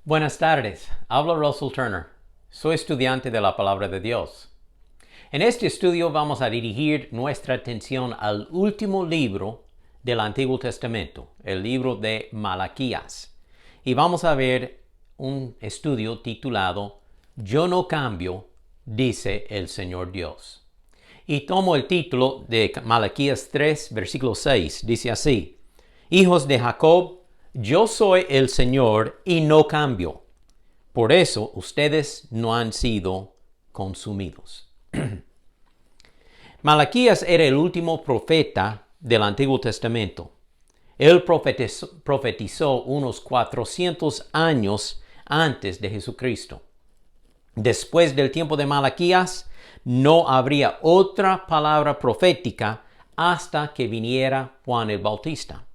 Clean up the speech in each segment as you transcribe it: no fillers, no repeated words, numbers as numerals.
Buenas tardes, habla Russell Turner. Soy estudiante de la Palabra de Dios. En este estudio vamos a dirigir nuestra atención al último libro del Antiguo Testamento, el libro de Malaquías. Y vamos a ver un estudio titulado Yo no cambio, dice el Señor Dios. Y tomo el título de Malaquías 3, versículo 6. Dice así: Hijos de Jacob, yo soy el Señor y no cambio. Por eso ustedes no han sido consumidos. Malaquías era el último profeta del Antiguo Testamento. Él profetizó unos 400 años antes de Jesucristo. Después del tiempo de Malaquías, no habría otra palabra profética hasta que viniera Juan el Bautista.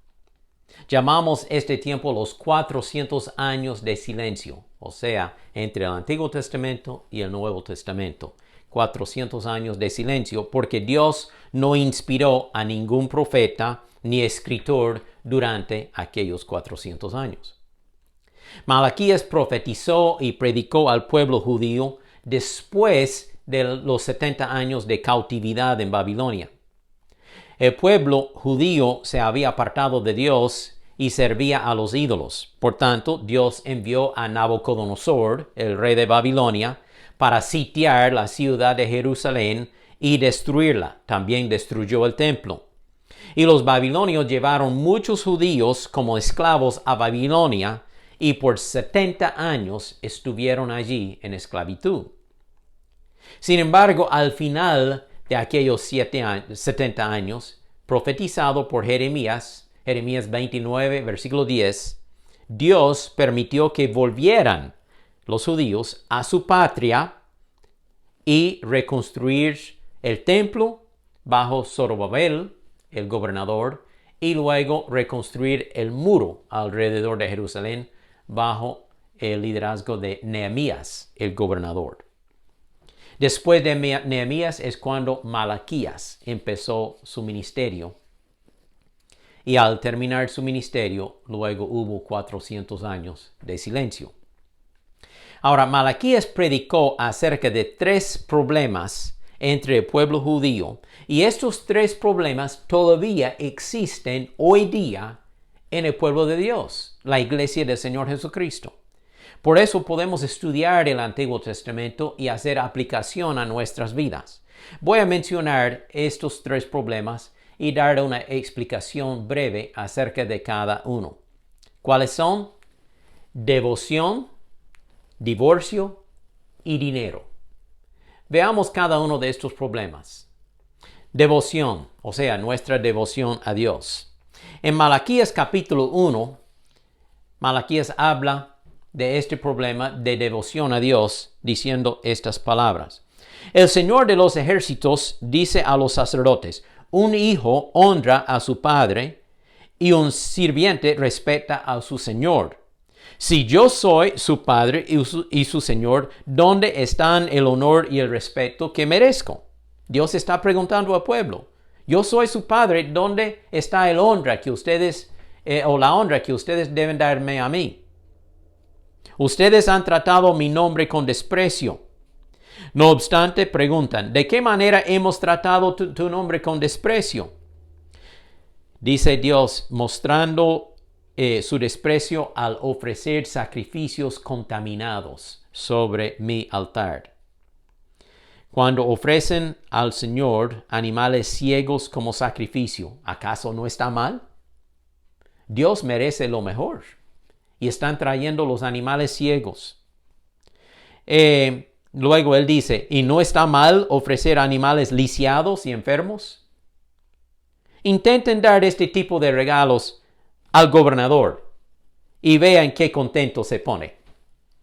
Llamamos este tiempo los 400 años de silencio, o sea, entre el Antiguo Testamento y el Nuevo Testamento. 400 años de silencio porque Dios no inspiró a ningún profeta ni escritor durante aquellos 400 años. Malaquías profetizó y predicó al pueblo judío después de los 70 años de cautividad en Babilonia. El pueblo judío se había apartado de Dios y servía a los ídolos. Por tanto, Dios envió a Nabucodonosor, el rey de Babilonia, para sitiar la ciudad de Jerusalén y destruirla. También destruyó el templo. Y los babilonios llevaron muchos judíos como esclavos a Babilonia y por 70 años estuvieron allí en esclavitud. Sin embargo, al final de aquellos 70 años, profetizado por Jeremías 29, versículo 10, Dios permitió que volvieran los judíos a su patria y reconstruir el templo bajo Zorobabel, el gobernador, y luego reconstruir el muro alrededor de Jerusalén bajo el liderazgo de Nehemías, el gobernador. Después de Nehemías es cuando Malaquías empezó su ministerio. Y al terminar su ministerio, luego hubo 400 años de silencio. Ahora, Malaquías predicó acerca de 3 problemas entre el pueblo judío, y estos 3 problemas todavía existen hoy día en el pueblo de Dios, la iglesia del Señor Jesucristo. Por eso podemos estudiar el Antiguo Testamento y hacer aplicación a nuestras vidas. Voy a mencionar estos 3 problemas y dar una explicación breve acerca de cada uno. ¿Cuáles son? Devoción, divorcio y dinero. Veamos cada uno de estos problemas. Devoción, o sea, nuestra devoción a Dios. En Malaquías capítulo 1, Malaquías habla de este problema de devoción a Dios diciendo estas palabras. El Señor de los ejércitos dice a los sacerdotes: un hijo honra a su padre y un sirviente respeta a su señor. Si yo soy su padre y su señor, ¿dónde están el honor y el respeto que merezco? Dios está preguntando al pueblo. Yo soy su padre, ¿dónde está el honra que ustedes o la honra que ustedes deben darme a mí? Ustedes han tratado mi nombre con desprecio. No obstante, preguntan: ¿de qué manera hemos tratado tu nombre con desprecio? Dice Dios, mostrando su desprecio al ofrecer sacrificios contaminados sobre mi altar. Cuando ofrecen al Señor animales ciegos como sacrificio, ¿acaso no está mal? Dios merece lo mejor y están trayendo los animales ciegos. Luego él dice: ¿y no está mal ofrecer animales lisiados y enfermos? Intenten dar este tipo de regalos al gobernador y vean qué contento se pone.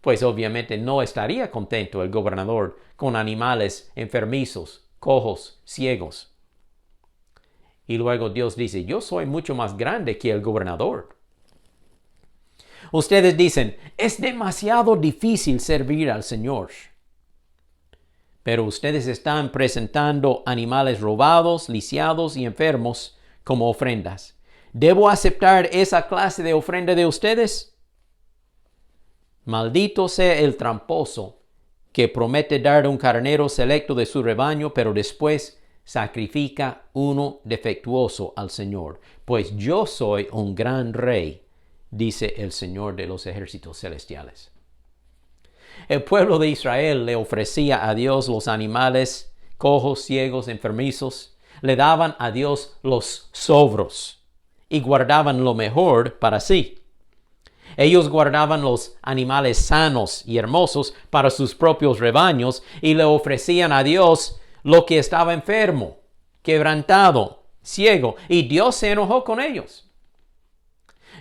Pues obviamente no estaría contento el gobernador con animales enfermizos, cojos, ciegos. Y luego Dios dice: yo soy mucho más grande que el gobernador. Ustedes dicen: es demasiado difícil servir al Señor. Pero ustedes están presentando animales robados, lisiados y enfermos como ofrendas. ¿Debo aceptar esa clase de ofrenda de ustedes? Maldito sea el tramposo que promete dar un carnero selecto de su rebaño, pero después sacrifica uno defectuoso al Señor. Pues yo soy un gran rey, dice el Señor de los ejércitos celestiales. El pueblo de Israel le ofrecía a Dios los animales cojos, ciegos, enfermizos. Le daban a Dios los sobros y guardaban lo mejor para sí. Ellos guardaban los animales sanos y hermosos para sus propios rebaños y le ofrecían a Dios lo que estaba enfermo, quebrantado, ciego, y Dios se enojó con ellos.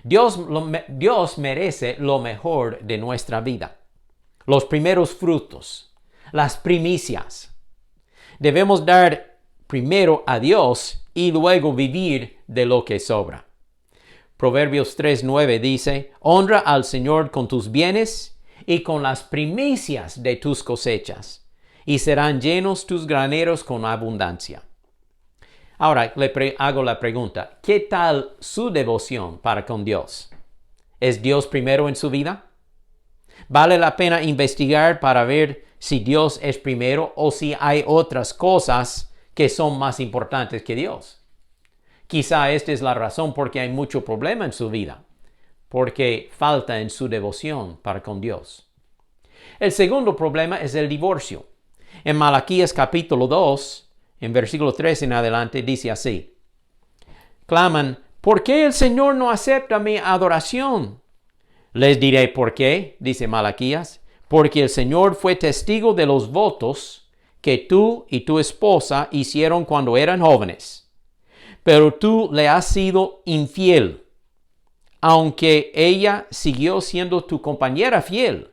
Dios merece lo mejor de nuestra vida, los primeros frutos, las primicias. Debemos dar primero a Dios y luego vivir de lo que sobra. Proverbios 3:9 dice, honra al Señor con tus bienes y con las primicias de tus cosechas, y serán llenos tus graneros con abundancia. Ahora hago la pregunta, ¿qué tal su devoción para con Dios? ¿Es Dios primero en su vida? ¿Vale la pena investigar para ver si Dios es primero o si hay otras cosas que son más importantes que Dios? Quizá esta es la razón por qué hay mucho problema en su vida, porque falta en su devoción para con Dios. El segundo problema es el divorcio. En Malaquías capítulo 2, en versículo 3 en adelante, dice así. Claman, ¿por qué el Señor no acepta mi adoración? Les diré por qué, dice Malaquías, porque el Señor fue testigo de los votos que tú y tu esposa hicieron cuando eran jóvenes. Pero tú le has sido infiel, aunque ella siguió siendo tu compañera fiel,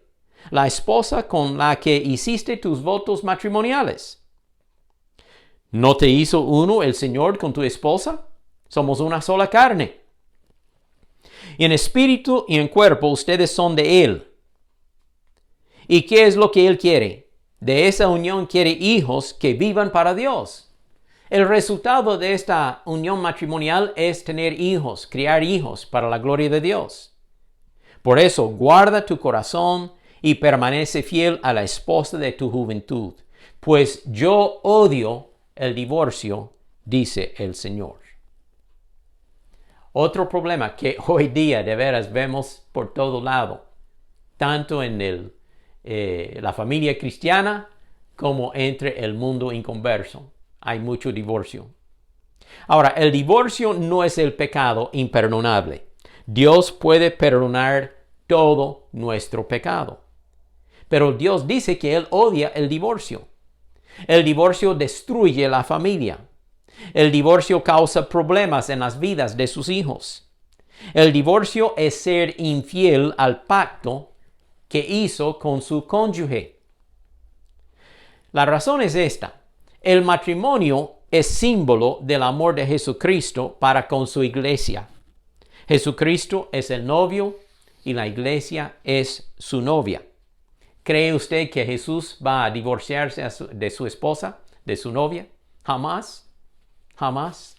la esposa con la que hiciste tus votos matrimoniales. ¿No te hizo uno el Señor con tu esposa? Somos una sola carne. En espíritu y en cuerpo ustedes son de Él. ¿Y qué es lo que Él quiere? De esa unión quiere hijos que vivan para Dios. El resultado de esta unión matrimonial es tener hijos, criar hijos para la gloria de Dios. Por eso, guarda tu corazón y permanece fiel a la esposa de tu juventud, pues yo odio el divorcio, dice el Señor. Otro problema que hoy día de veras vemos por todo lado, tanto en la familia cristiana como entre el mundo inconverso. Hay mucho divorcio. Ahora, el divorcio no es el pecado imperdonable. Dios puede perdonar todo nuestro pecado. Pero Dios dice que Él odia el divorcio. El divorcio destruye la familia. El divorcio causa problemas en las vidas de sus hijos. El divorcio es ser infiel al pacto que hizo con su cónyuge. La razón es esta. El matrimonio es símbolo del amor de Jesucristo para con su iglesia. Jesucristo es el novio y la iglesia es su novia. ¿Cree usted que Jesús va a divorciarse de su esposa, de su novia? Jamás. Jamás.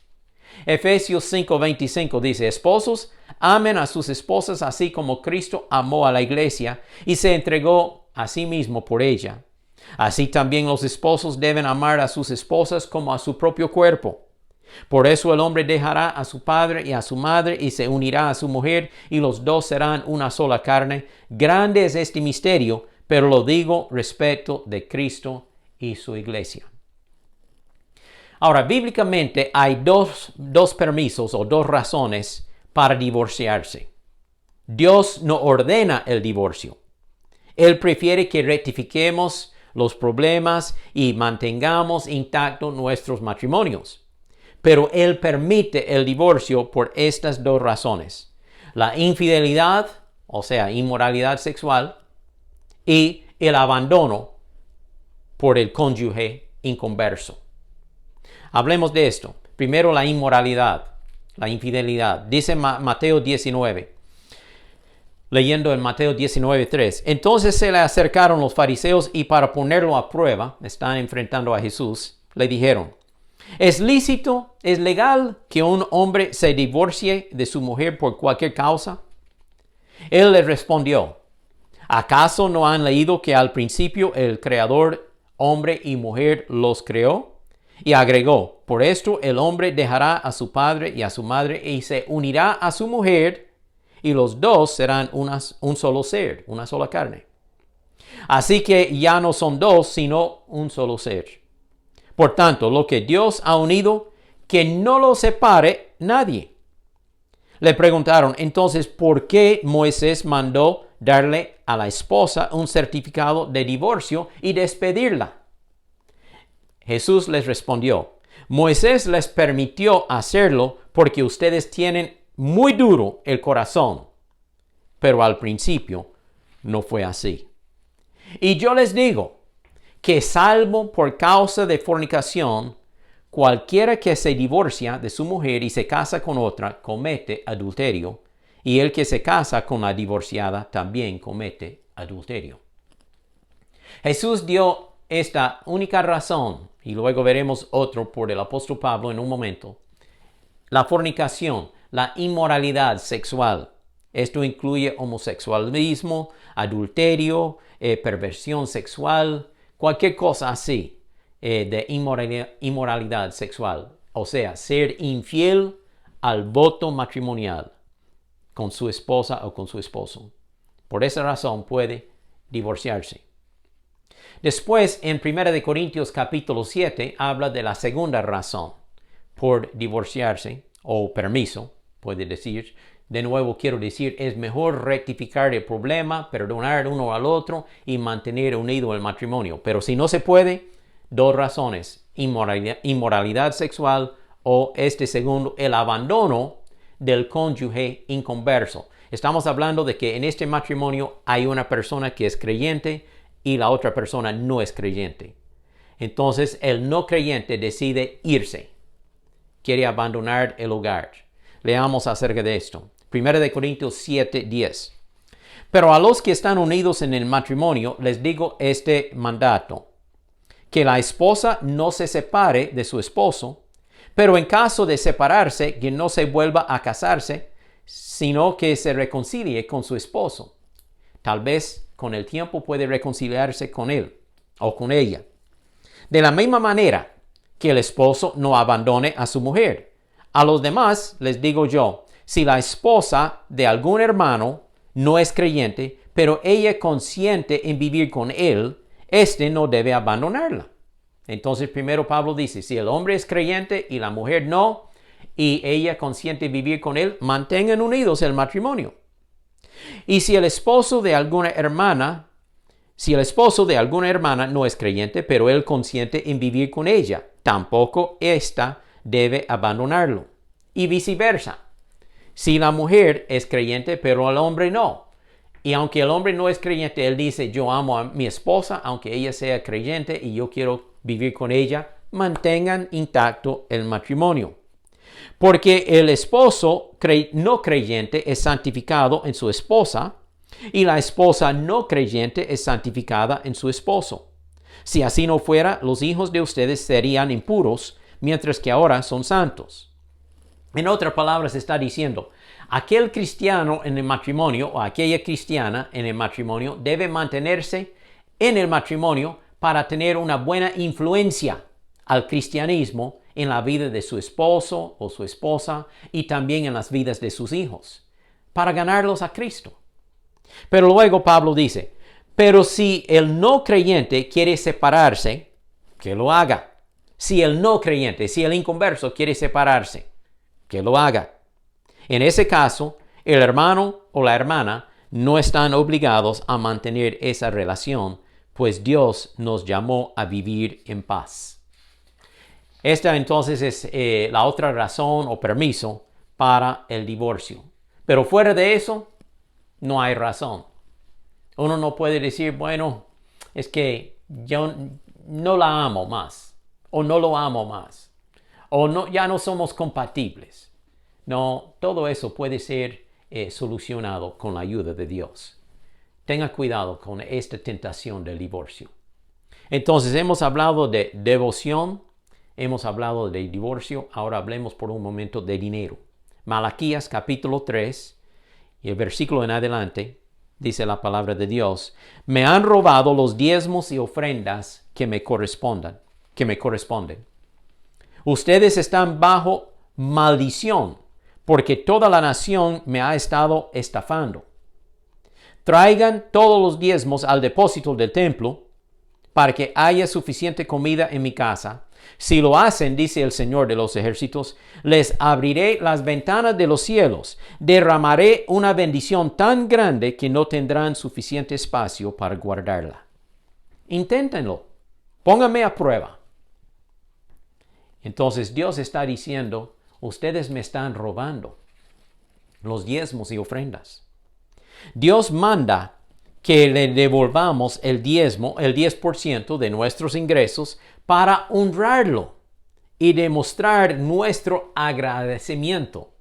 Efesios 5:25 dice, esposos, amen a sus esposas así como Cristo amó a la iglesia y se entregó a sí mismo por ella. Así también los esposos deben amar a sus esposas como a su propio cuerpo. Por eso el hombre dejará a su padre y a su madre y se unirá a su mujer y los dos serán una sola carne. Grande es este misterio, pero lo digo respecto de Cristo y su iglesia. Ahora, bíblicamente hay dos permisos o dos razones para divorciarse. Dios no ordena el divorcio. Él prefiere que rectifiquemos los problemas y mantengamos intactos nuestros matrimonios. Pero Él permite el divorcio por estas dos razones. La infidelidad, o sea, inmoralidad sexual, y el abandono por el cónyuge inconverso. Hablemos de esto. Primero, la inmoralidad, la infidelidad. Dice Mateo 19. Leyendo en Mateo 19:3. Entonces se le acercaron los fariseos y para ponerlo a prueba, están enfrentando a Jesús, le dijeron, ¿es lícito, es legal que un hombre se divorcie de su mujer por cualquier causa? Él les respondió, ¿Acaso no han leído que al principio el Creador, hombre y mujer, los creó? Y agregó, por esto el hombre dejará a su padre y a su madre y se unirá a su mujer, y los dos serán un solo ser, una sola carne. Así que ya no son dos, sino un solo ser. Por tanto, lo que Dios ha unido, que no lo separe nadie. Le preguntaron entonces por qué Moisés mandó darle a la esposa un certificado de divorcio y despedirla. Jesús les respondió, Moisés les permitió hacerlo porque ustedes tienen muy duro el corazón, pero al principio no fue así. Y yo les digo que salvo por causa de fornicación, cualquiera que se divorcia de su mujer y se casa con otra comete adulterio, y el que se casa con la divorciada también comete adulterio. Jesús dio esta única razón, y luego veremos otro por el apóstol Pablo en un momento. La fornicación, la inmoralidad sexual. Esto incluye homosexualismo, adulterio, perversión sexual, cualquier cosa así de inmoralidad sexual. O sea, ser infiel al voto matrimonial con su esposa o con su esposo. Por esa razón puede divorciarse. Después, en 1 Corintios capítulo 7, habla de la segunda razón por divorciarse, o permiso, puede decir. De nuevo quiero decir, es mejor rectificar el problema, perdonar uno al otro y mantener unido el matrimonio. Pero si no se puede, dos razones, inmoralidad sexual o segundo, el abandono del cónyuge inconverso. Estamos hablando de que en este matrimonio hay una persona que es creyente y la otra persona no es creyente. Entonces el no creyente decide irse, quiere abandonar el hogar. Leamos acerca de esto. 1 Corintios 7:10. Pero a los que están unidos en el matrimonio les digo este mandato, que la esposa no se separe de su esposo, pero en caso de separarse, que no se vuelva a casarse, sino que se reconcilie con su esposo. Tal vez con el tiempo puede reconciliarse con él o con ella. De la misma manera que el esposo no abandone a su mujer. A los demás les digo yo, si la esposa de algún hermano no es creyente, pero ella consiente en vivir con él, éste no debe abandonarla. Entonces primero Pablo dice, si el hombre es creyente y la mujer no, y ella consiente en vivir con él, mantengan unidos el matrimonio. Y si el esposo de alguna hermana no es creyente, pero él consiente en vivir con ella, tampoco ésta debe abandonarlo. Y viceversa. Si la mujer es creyente, pero el hombre no. Y aunque el hombre no es creyente, él dice, yo amo a mi esposa, aunque ella sea creyente y yo quiero vivir con ella, mantengan intacto el matrimonio. Porque el esposo no creyente es santificado en su esposa, y la esposa no creyente es santificada en su esposo. Si así no fuera, los hijos de ustedes serían impuros, mientras que ahora son santos. En otras palabras, está diciendo, aquel cristiano en el matrimonio o aquella cristiana en el matrimonio debe mantenerse en el matrimonio para tener una buena influencia al cristianismo en la vida de su esposo o su esposa y también en las vidas de sus hijos, para ganarlos a Cristo. Pero luego Pablo dice, pero si el no creyente quiere separarse, que lo haga. Si el no creyente, si el inconverso quiere separarse, que lo haga. En ese caso, el hermano o la hermana no están obligados a mantener esa relación, pues Dios nos llamó a vivir en paz. Esta entonces es la otra razón o permiso para el divorcio. Pero fuera de eso, no hay razón. Uno no puede decir, bueno, es que yo no la amo más, o no lo amo más, o no, ya no somos compatibles. No, todo eso puede ser solucionado con la ayuda de Dios. Tenga cuidado con esta tentación del divorcio. Entonces, hemos hablado de devoción, hemos hablado de divorcio, ahora hablemos por un momento de dinero. Malaquías capítulo 3 y el versículo en adelante dice la palabra de Dios, me han robado los diezmos y ofrendas que me corresponden. Ustedes están bajo maldición, porque toda la nación me ha estado estafando. Traigan todos los diezmos al depósito del templo, para que haya suficiente comida en mi casa. Si lo hacen, dice el Señor de los ejércitos, les abriré las ventanas de los cielos, derramaré una bendición tan grande que no tendrán suficiente espacio para guardarla. Inténtenlo, pónganme a prueba. Entonces Dios está diciendo, ustedes me están robando los diezmos y ofrendas. Dios manda que le devolvamos el diezmo, el 10% de nuestros ingresos para honrarlo y demostrar nuestro agradecimiento.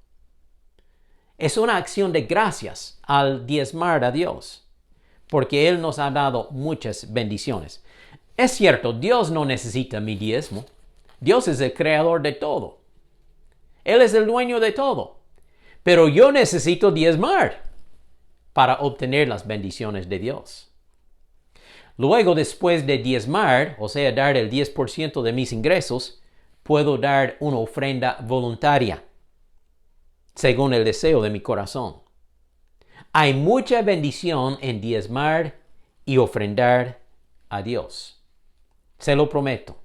Es una acción de gracias al diezmar a Dios, porque Él nos ha dado muchas bendiciones. Es cierto, Dios no necesita mi diezmo. Dios es el creador de todo. Él es el dueño de todo. Pero yo necesito diezmar para obtener las bendiciones de Dios. Luego, después de diezmar, o sea, dar el 10% de mis ingresos, puedo dar una ofrenda voluntaria, según el deseo de mi corazón. Hay mucha bendición en diezmar y ofrendar a Dios. Se lo prometo.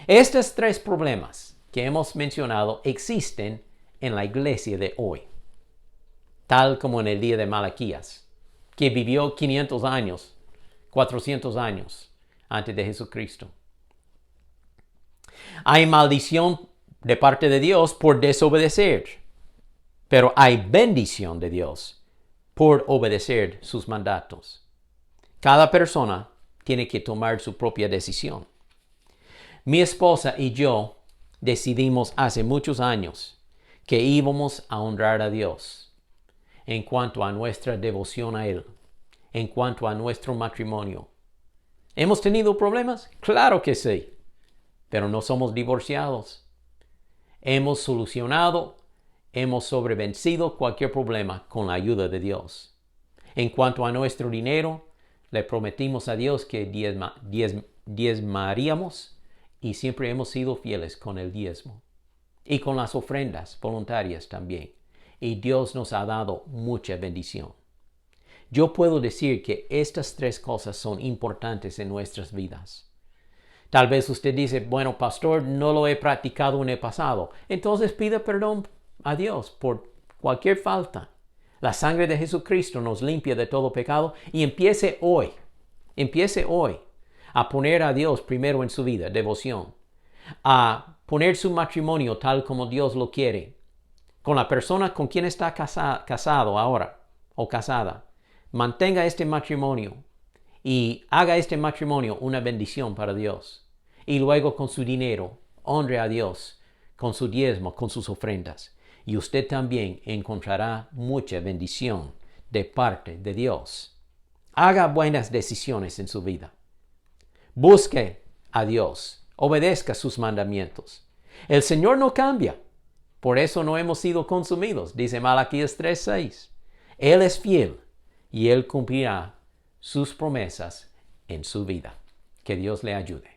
Estos 3 problemas que hemos mencionado existen en la iglesia de hoy, tal como en el día de Malaquías, que vivió 500 años, 400 años antes de Jesucristo. Hay maldición de parte de Dios por desobedecer, pero hay bendición de Dios por obedecer sus mandatos. Cada persona tiene que tomar su propia decisión. Mi esposa y yo decidimos hace muchos años que íbamos a honrar a Dios en cuanto a nuestra devoción a Él, en cuanto a nuestro matrimonio. ¿Hemos tenido problemas? Claro que sí, pero no somos divorciados. Hemos solucionado, hemos sobrevencido cualquier problema con la ayuda de Dios. En cuanto a nuestro dinero, le prometimos a Dios que diezmaríamos y siempre hemos sido fieles con el diezmo y con las ofrendas voluntarias también. Y Dios nos ha dado mucha bendición. Yo puedo decir que estas 3 cosas son importantes en nuestras vidas. Tal vez usted dice, bueno, pastor, no lo he practicado en el pasado. Entonces pida perdón a Dios por cualquier falta. La sangre de Jesucristo nos limpia de todo pecado y empiece hoy a poner a Dios primero en su vida, devoción, a poner su matrimonio tal como Dios lo quiere, con la persona con quien está casado ahora o casada. Mantenga este matrimonio y haga este matrimonio una bendición para Dios. Y luego con su dinero, honre a Dios con su diezmo, con sus ofrendas. Y usted también encontrará mucha bendición de parte de Dios. Haga buenas decisiones en su vida. Busque a Dios. Obedezca sus mandamientos. El Señor no cambia. Por eso no hemos sido consumidos, dice Malaquías 3:6. Él es fiel y Él cumplirá sus promesas en su vida. Que Dios le ayude.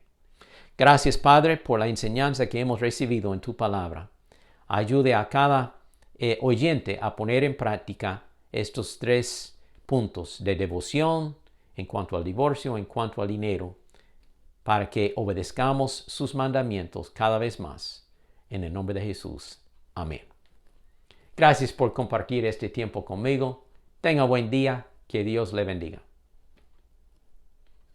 Gracias, Padre, por la enseñanza que hemos recibido en tu palabra. Ayude a cada oyente a poner en práctica estos 3 puntos de devoción en cuanto al divorcio, en cuanto al dinero, para que obedezcamos sus mandamientos cada vez más. En el nombre de Jesús. Amén. Gracias por compartir este tiempo conmigo. Tenga buen día. Que Dios le bendiga.